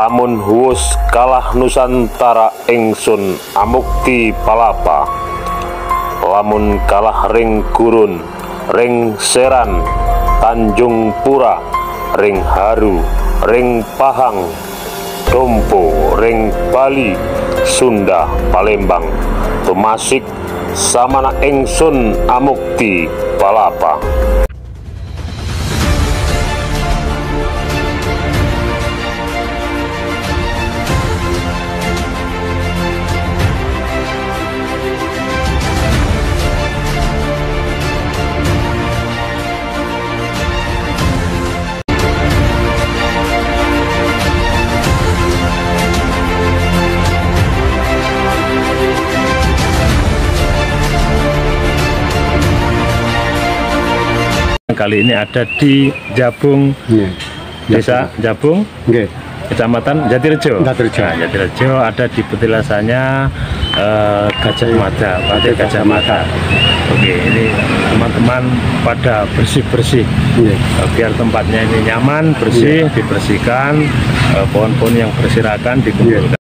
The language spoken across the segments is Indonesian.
Lamun huwus kalah Nusantara ingsun amukti palapa. Lamun kalah ring gurun, ring Seran, Tanjung Pura, ring Haru, ring Pahang, Dompo, ring Bali, Sunda, Palembang, tumasik samana ingsun amukti palapa. Kali ini ada di Jabung, Desa Jabung, Kecamatan Jatirejo. Nah, Jatirejo ada di petilasannya Gajah Mada, Patih Gajah Mada. Oke, ini teman-teman pada bersih-bersih, biar tempatnya ini nyaman, bersih, dibersihkan, pohon-pohon yang berserakan dikumpulkan.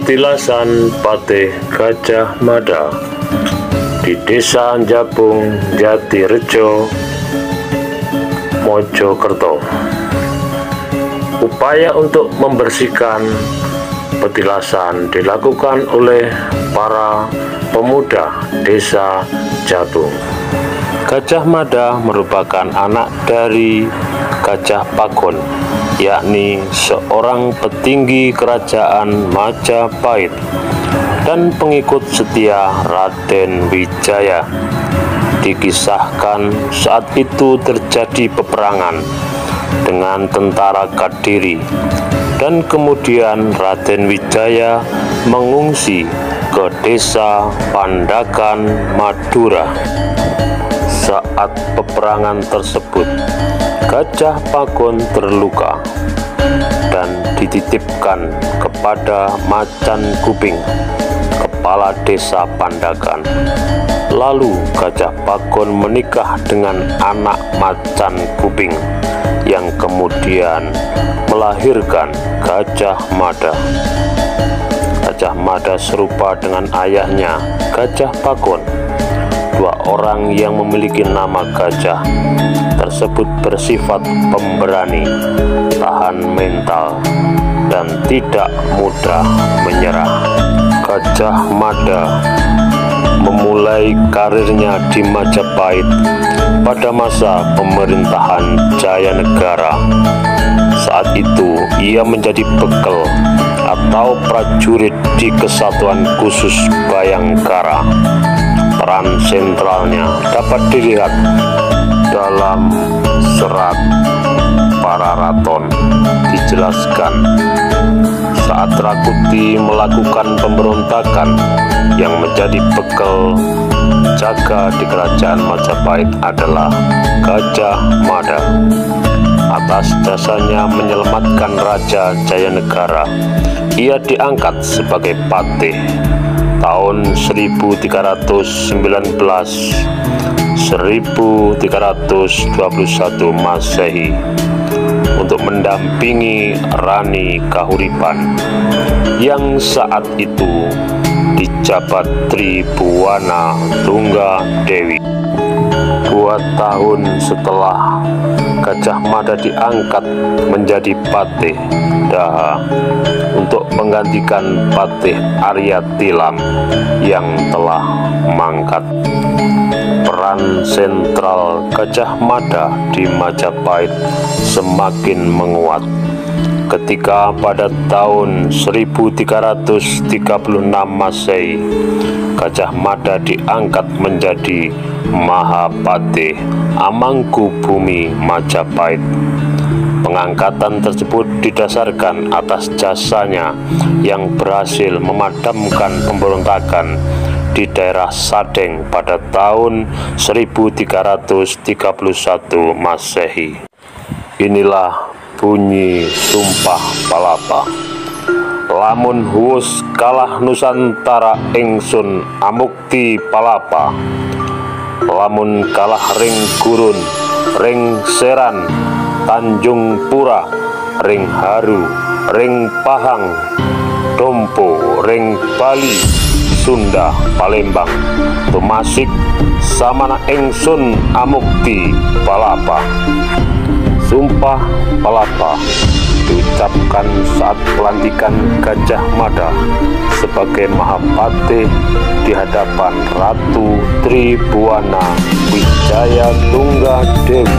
Petilasan Patih Gajah Mada di Desa Jabung, Jatirejo, Mojokerto. Upaya untuk membersihkan petilasan dilakukan oleh para pemuda Desa Jabung. Gajah Mada merupakan anak dari Gajah Pagon, yakni seorang petinggi kerajaan Majapahit dan pengikut setia Raden Wijaya. Dikisahkan saat itu terjadi peperangan dengan tentara Kadiri, dan kemudian Raden Wijaya mengungsi ke desa Pandakan, Madura. Saat peperangan tersebut, Gajah Pagon terluka dan dititipkan kepada Macan Kuping, kepala desa Pandakan. Lalu Gajah Pagon menikah dengan anak Macan Kuping yang kemudian melahirkan Gajah Mada. Gajah Mada serupa dengan ayahnya, Gajah Pagon. Dua orang yang memiliki nama gajah tersebut bersifat pemberani, tahan mental, dan tidak mudah menyerah. Gajah Mada memulai karirnya di Majapahit pada masa pemerintahan Jayanegara. Saat itu ia menjadi bekel atau prajurit di Kesatuan Khusus Bayangkara. Peran sentralnya dapat dilihat dalam serat Pararaton. Dijelaskan saat Rakuti melakukan pemberontakan, yang menjadi bekel jaga di kerajaan Majapahit adalah Gajah Mada. Atas jasanya menyelamatkan Raja Jayanegara, ia diangkat sebagai patih tahun 1319 1321 Masehi untuk mendampingi Rani Kahuripan yang saat itu dijabat Tribhuwana Tungga Dewi. 2 tahun setelah Gajah Mada diangkat menjadi patih Daha untuk menggantikan Patih Arya Tilam yang telah mangkat. Peran sentral Gajah Mada di Majapahit semakin menguat ketika pada tahun 1336 Masehi Gajah Mada diangkat menjadi Mahapatih Amangkubumi Majapahit. Pengangkatan tersebut didasarkan atas jasanya yang berhasil memadamkan pemberontakan di daerah Sadeng pada tahun 1331 Masehi. Inilah bunyi Sumpah Palapa. Lamun huwus kalah Nusantara ingsun amukti palapa. Lamun kalah ring gurun, ring seran, Tanjung Pura, ring Haru, ring Pahang, Dompo, ring Bali, Sunda, Palembang, tumasik samana ingsun amukti palapa. Sumpah Palapa diucapkan saat pelantikan Gajah Mada sebagai Mahapatih di hadapan Ratu Tribuana Wijaya Tunggadewi.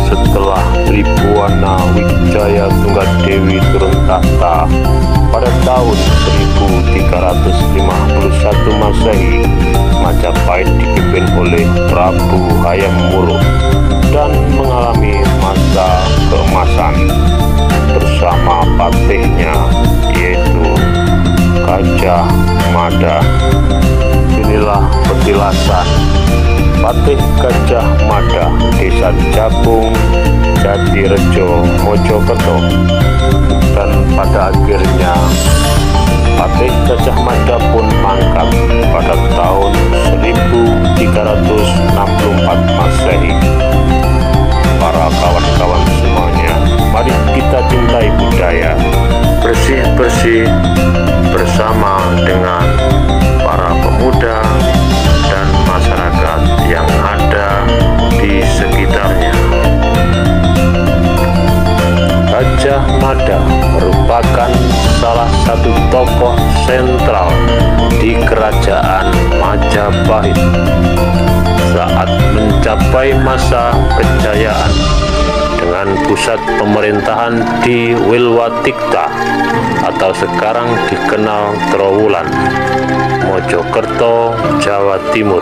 Setelah Tribuana Wijaya Tunggadewi turun tahta pada tahun 1351 Masehi, Majapahit dipimpin oleh Prabu Hayam Wuruk dan mengalami masa keemasan bersama patihnya, yaitu Gajah Mada. Inilah petilasan Patih Gajah Mada, Desa Jabung, Jatirejo, Mojokerto. Dan pada akhirnya Patih Gajah Mada pun mangkat pada tahun 1364 Masehi. Para kawan-kawan semuanya, mari kita cintai budaya, bersih-bersih bersama dengan para pemuda dan masyarakat yang ada di sekitarnya. Gajah Mada merupakan salah satu tokoh sentral di kerajaan Majapahit. Saat mencapai masa kejayaan dengan pusat pemerintahan di Wilwatikta atau sekarang dikenal Trowulan, Mojokerto, Jawa Timur.